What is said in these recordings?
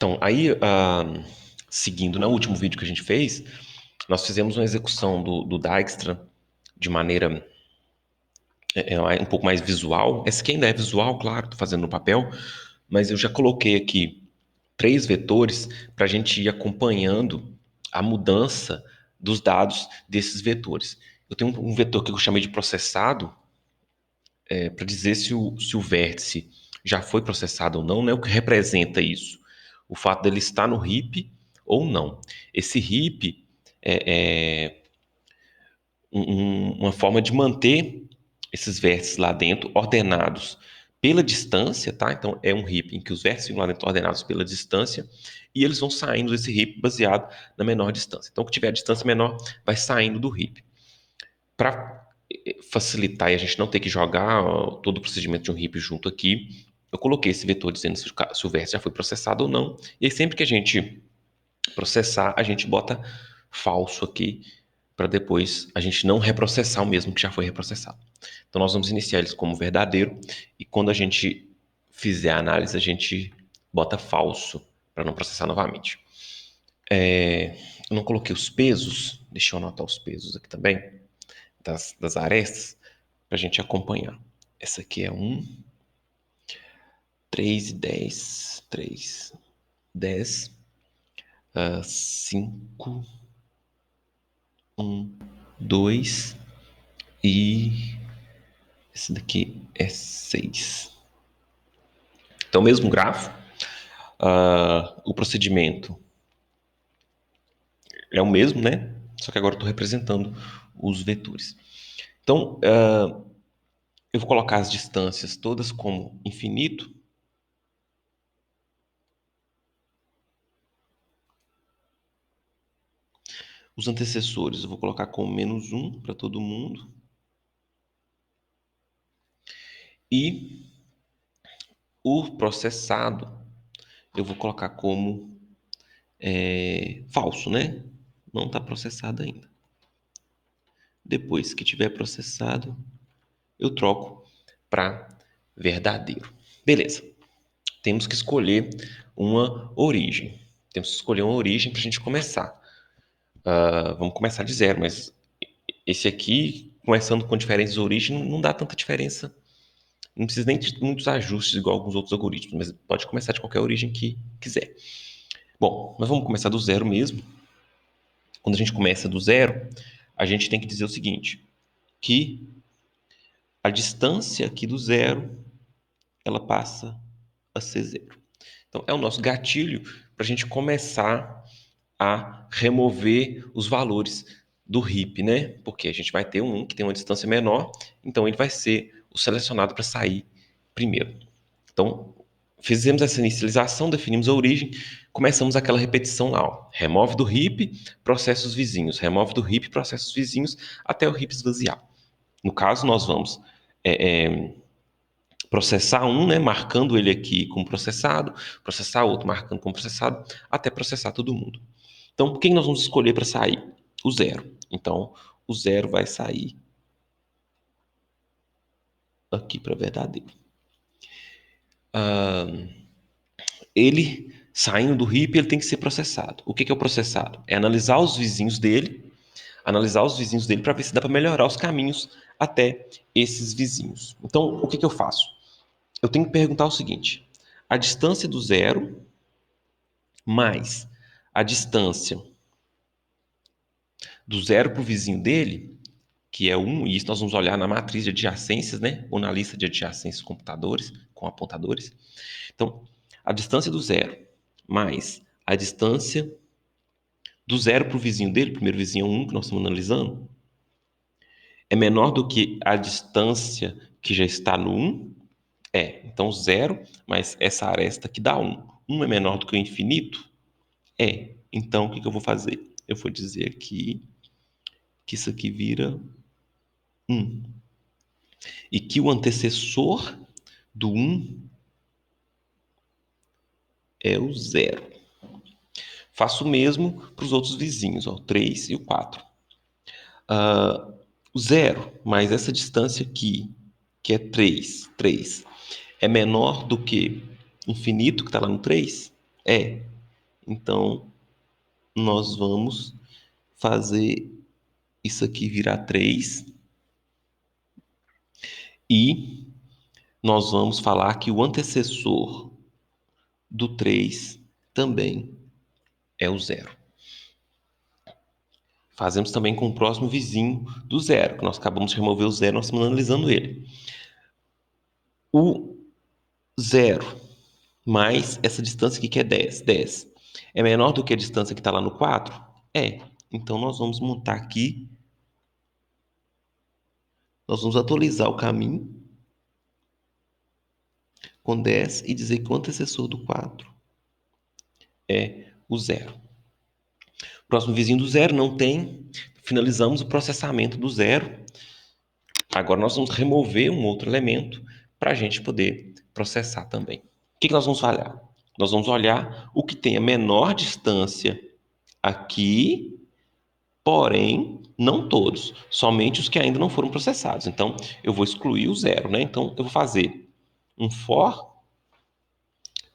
Então, aí, seguindo, no último vídeo que a gente fez, nós fizemos uma execução do Dijkstra de maneira um pouco mais visual. Essa aqui ainda é visual, claro, estou fazendo no papel, mas eu já coloquei aqui 3 vetores para a gente ir acompanhando a mudança dos dados desses vetores. Eu tenho um vetor que eu chamei de processado, para dizer se o vértice já foi processado ou não, né? O que representa isso? O fato dele estar no heap ou não. Esse heap é uma forma de manter esses vértices lá dentro ordenados pela distância, tá? Então é um heap em que os vértices ficam lá dentro ordenados pela distância e eles vão saindo desse heap baseado na menor distância. Então, o que tiver a distância menor vai saindo do heap. Para facilitar e a gente não ter que jogar todo o procedimento de um heap junto aqui, eu coloquei esse vetor dizendo se o vértice já foi processado ou não. E aí, sempre que a gente processar, a gente bota falso aqui, para depois a gente não reprocessar o mesmo que já foi reprocessado. Então, nós vamos iniciar eles como verdadeiro, e quando a gente fizer a análise, a gente bota falso, para não processar novamente. Eu não coloquei os pesos, deixa eu anotar os pesos aqui também, das arestas, para a gente acompanhar. Essa aqui é 3 e 10, 3, 10, 5, 2 e esse daqui é 6. Então, mesmo grafo, o procedimento é o mesmo, né? Só que agora eu estou representando os vetores. Então, eu vou colocar as distâncias todas como infinito. Os antecessores eu vou colocar como -1 para todo mundo. E o processado eu vou colocar como falso, né? Não está processado ainda. Depois que tiver processado, eu troco para verdadeiro. Beleza. Temos que escolher uma origem. Temos que escolher uma origem para a gente começar. Vamos começar de zero, mas esse aqui, começando com diferentes origens, não dá tanta diferença. Não precisa nem de muitos ajustes igual alguns outros algoritmos, mas pode começar de qualquer origem que quiser. Bom, nós vamos começar do zero mesmo. Quando a gente começa do zero, a gente tem que dizer o seguinte, que a distância aqui do zero, ela passa a ser zero. Então, é o nosso gatilho para a gente começar a remover os valores do heap, né? Porque a gente vai ter um que tem uma distância menor, então ele vai ser o selecionado para sair primeiro. Então, fizemos essa inicialização, definimos a origem, começamos aquela repetição lá, ó. Remove do heap, processa os vizinhos. Remove do heap, processa os vizinhos, até o heap esvaziar. No caso, nós vamos processar um, né, marcando ele aqui como processado, processar outro marcando como processado, até processar todo mundo. Então, o que nós vamos escolher para sair? O zero. Então, o zero vai sair aqui para verdadeiro. Ele, saindo do heap, ele tem que ser processado. O que é o processado? É analisar os vizinhos dele para ver se dá para melhorar os caminhos até esses vizinhos. Então, o que eu faço? Eu tenho que perguntar o seguinte: a distância do zero mais a distância do zero para o vizinho dele, que é 1, e isso nós vamos olhar na matriz de adjacências, né? Ou na lista de adjacências computadores, com apontadores. Então, a distância do zero mais a distância do zero para o vizinho dele, primeiro vizinho é 1 que nós estamos analisando, é menor do que a distância que já está no 1? Então 0 mais essa aresta que dá 1. 1 é menor do que o infinito? Então o que eu vou fazer? Eu vou dizer aqui que isso aqui vira 1. E que o antecessor do 1 é o 0. Faço o mesmo para os outros vizinhos, ó, o 3 e o 4. O 0 mais essa distância aqui, que é 3, é menor do que infinito, que está lá no 3? Então, nós vamos fazer isso aqui virar 3 e nós vamos falar que o antecessor do 3 também é o 0. Fazemos também com o próximo vizinho do 0, que nós acabamos de remover o 0, nós estamos analisando ele. O 0 mais essa distância aqui que é 10. 10 é menor do que a distância que está lá no 4? É. Então, nós vamos montar aqui, nós vamos atualizar o caminho com 10 e dizer que o antecessor do 4 é o 0. Próximo vizinho do 0 não tem. Finalizamos o processamento do 0. Agora nós vamos remover um outro elemento para a gente poder processar também. O que nós vamos olhar? Nós vamos olhar o que tem a menor distância aqui, porém, não todos, somente os que ainda não foram processados. Então, eu vou excluir o 0, né? Então, eu vou fazer um for,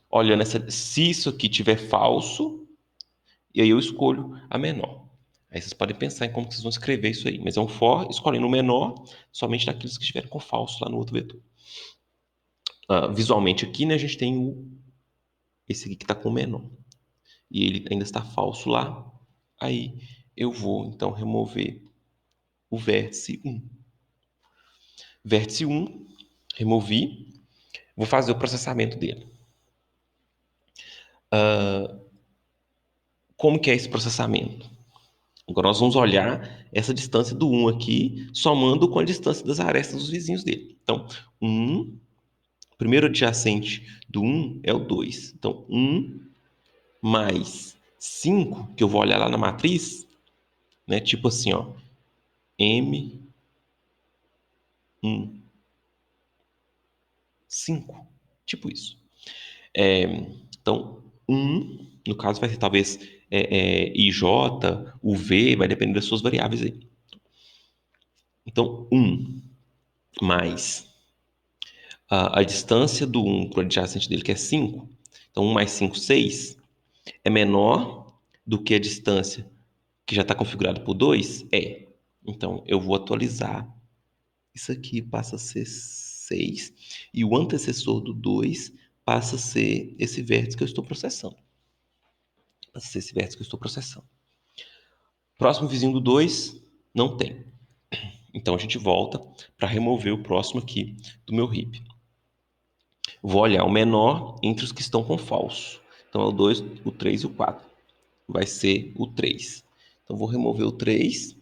olhando se isso aqui tiver falso, e aí eu escolho a menor. Aí vocês podem pensar em como que vocês vão escrever isso aí. Mas é um for escolhendo o menor somente daqueles que estiverem com falso lá no outro vetor. Visualmente aqui, né, a gente tem esse aqui que está com o menor. E ele ainda está falso lá. Aí eu vou, então, remover o vértice 1. Vértice 1, removi. Vou fazer o processamento dele. Como que é esse processamento? Agora nós vamos olhar essa distância do 1 aqui, somando com a distância das arestas dos vizinhos dele. Então, 1, primeiro adjacente do 1 é o 2. Então, 1 mais 5, que eu vou olhar lá na matriz, né? Tipo assim, ó, M1, 5. Tipo isso. Então, 1, no caso, vai ser talvez IJ, o V, vai depender das suas variáveis aí. Então, 1 mais a distância do 1 para o adjacente dele, que é 5. Então, 1 mais 5, 6. É menor do que a distância que já está configurada por 2? É. Então, eu vou atualizar. Isso aqui passa a ser 6. E o antecessor do 2 passa a ser esse vértice que eu estou processando. Passa a ser esse vértice que eu estou processando. Próximo vizinho do 2, não tem. Então, a gente volta para remover o próximo aqui do meu heap. Vou olhar o menor entre os que estão com falso. Então, é o 2, o 3 e o 4. Vai ser o 3. Então, vou remover o 3.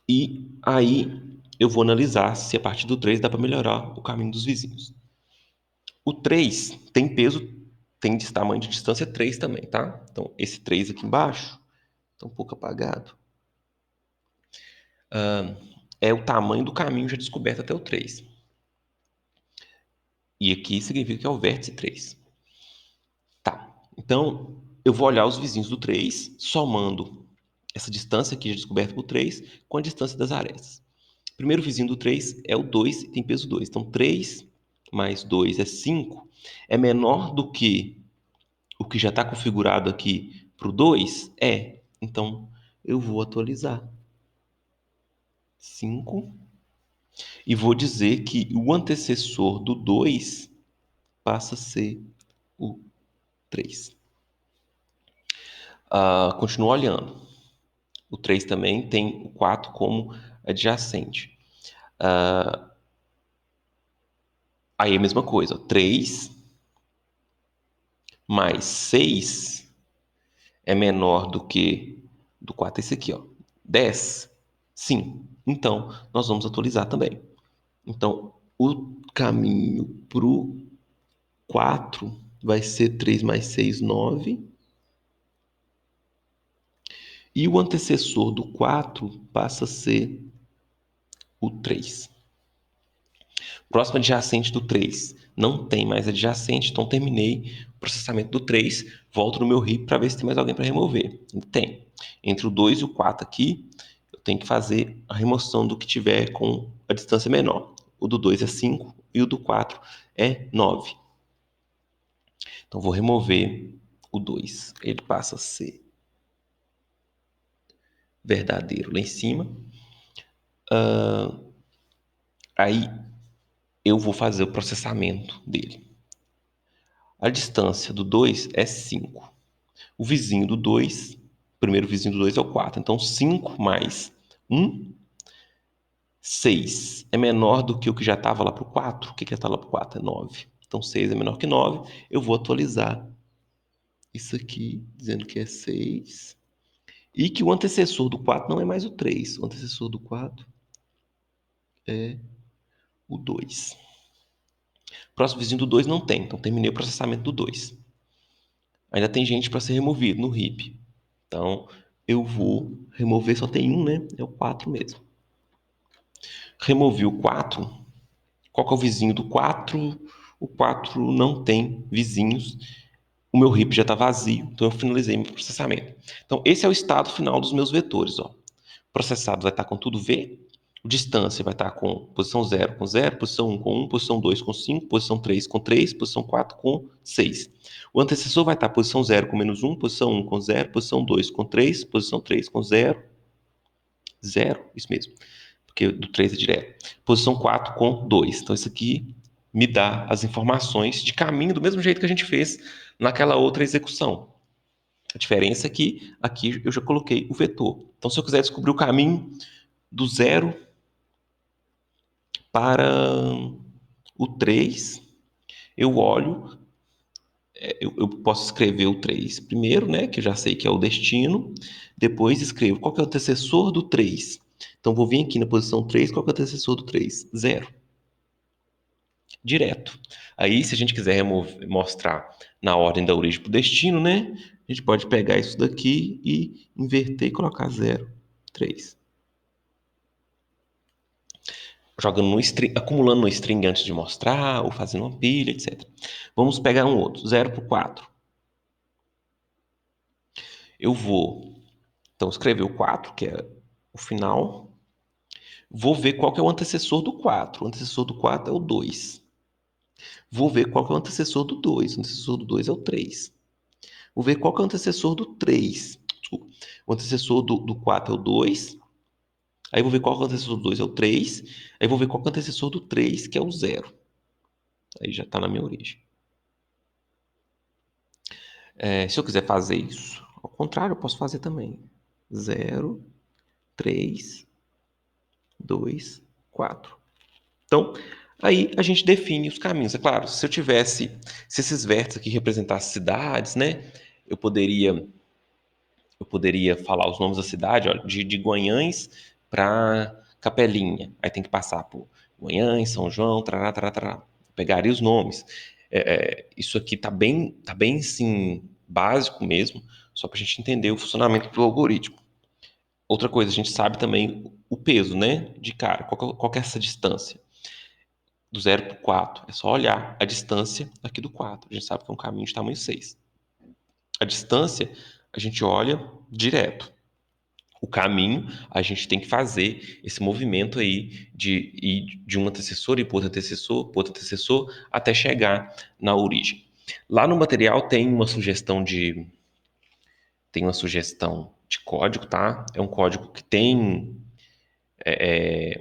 E aí, eu vou analisar se a partir do 3 dá para melhorar o caminho dos vizinhos. O 3 tem peso, tem tamanho de distância 3 também, tá? Então, esse 3 aqui embaixo, está um pouco apagado. É o tamanho do caminho já descoberto até o 3. E aqui significa que é o vértice 3. Tá. Então, eu vou olhar os vizinhos do 3, somando essa distância aqui já descoberta por 3 com a distância das arestas. O primeiro vizinho do 3 é o 2 e tem peso 2. Então, 3 mais 2 é 5. É menor do que o que já está configurado aqui para o 2? É. Então, eu vou atualizar. 5. E vou dizer que o antecessor do 2 passa a ser o 3. Continuo olhando. O 3 também tem o 4 como adjacente. Aí é a mesma coisa. 3 mais 6 é menor do que do 4. Esse aqui, ó. 10? Sim. Então, nós vamos atualizar também. Então, o caminho para o 4 vai ser 3 mais 6, 9. E o antecessor do 4 passa a ser o 3. Próximo adjacente do 3. Não tem mais adjacente, então terminei o processamento do 3. Volto no meu heap para ver se tem mais alguém para remover. Tem. Entre o 2 e o 4 aqui, eu tenho que fazer a remoção do que tiver com a distância menor. O do 2 é 5 e o do 4 é 9. Então, vou remover o 2. Ele passa a ser verdadeiro lá em cima. Aí, eu vou fazer o processamento dele. A distância do 2 é 5. O vizinho do 2, o primeiro vizinho do 2 é o 4. Então, 5 mais 1, 6. É menor do que o que já estava lá para o 4. O que está lá para o 4? É 9. Então, 6 é menor que 9. Eu vou atualizar isso aqui, dizendo que é 6. E que o antecessor do 4 não é mais o 3. O antecessor do 4 é o 2. O próximo vizinho do 2 não tem. Então, terminei o processamento do 2. Ainda tem gente para ser removido no heap. Então, eu vou remover, só tem um, né? É o 4 mesmo. Removi o 4. Qual que é o vizinho do 4? O 4 não tem vizinhos. O meu heap já está vazio, então eu finalizei meu processamento. Então, esse é o estado final dos meus vetores. Ó. Processado vai estar com tudo V, distância vai estar com posição 0 com 0, posição 1 com 1, posição 2 com 5, posição 3 com 3, posição 4 com 6. O antecessor vai estar posição 0 com menos 1, posição 1 com 0, posição 2 com 3, posição 3 com 0, 0, isso mesmo, porque do 3 é direto. Posição 4 com 2. Então, isso aqui me dá as informações de caminho do mesmo jeito que a gente fez naquela outra execução. A diferença é que aqui eu já coloquei o vetor. Então, se eu quiser descobrir o caminho do 0 para o 3, eu olho, eu posso escrever o 3 primeiro, né, que eu já sei que é o destino, depois escrevo qual que é o antecessor do 3. Então, vou vir aqui na posição 3, qual que é o antecessor do 3? 0. Direto. Aí, se a gente quiser mostrar na ordem da origem para o destino, né, a gente pode pegar isso daqui e inverter e colocar 0, 3. Jogando no string, acumulando no string antes de mostrar, ou fazendo uma pilha, etc. Vamos pegar um outro, 0 para o 4. Eu vou, então, escrever o 4, que é o final. Vou ver qual que é o antecessor do 4. O antecessor do 4 é o 2. Vou ver qual que é o antecessor do 2. O antecessor do 2 é o 3. Vou ver qual que é o antecessor do 3. Desculpa. O antecessor do 4 é o 2. Aí vou ver qual que é o antecessor do 2 é o 3. Aí vou ver qual que é o antecessor do 3, que é o 0. Aí já está na minha origem. Se eu quiser fazer isso, ao contrário, eu posso fazer também. 0, 3, 2, 4. Então, aí a gente define os caminhos. É claro, se esses vértices aqui representassem cidades, né? Eu poderia falar os nomes da cidade, ó, de Guanhães para Capelinha. Aí tem que passar por Guanhães, São João, tarará, tarará, tarará. Pegaria os nomes. Isso aqui tá bem assim, básico mesmo, só para a gente entender o funcionamento do algoritmo. Outra coisa, a gente sabe também o peso, né? De cara, qual que é essa distância? Do 0 para o 4. É só olhar a distância aqui do 4. A gente sabe que é um caminho de tamanho 6. A distância, a gente olha direto. O caminho, a gente tem que fazer esse movimento aí de ir de um antecessor e por outro antecessor, até chegar na origem. Lá no material tem uma sugestão de código, tá? É um código que tem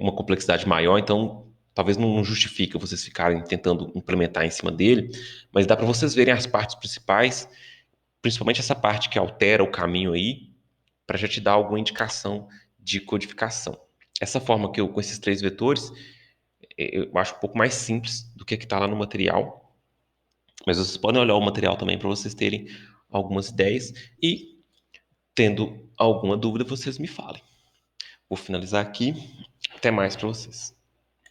uma complexidade maior, então talvez não justifique vocês ficarem tentando implementar em cima dele, mas dá para vocês verem as partes principais, principalmente essa parte que altera o caminho aí, para já te dar alguma indicação de codificação. Essa forma que eu, com esses 3 vetores, eu acho um pouco mais simples do que está lá no material, mas vocês podem olhar o material também para vocês terem algumas ideias e, tendo alguma dúvida, vocês me falem. Vou finalizar aqui. Até mais para vocês.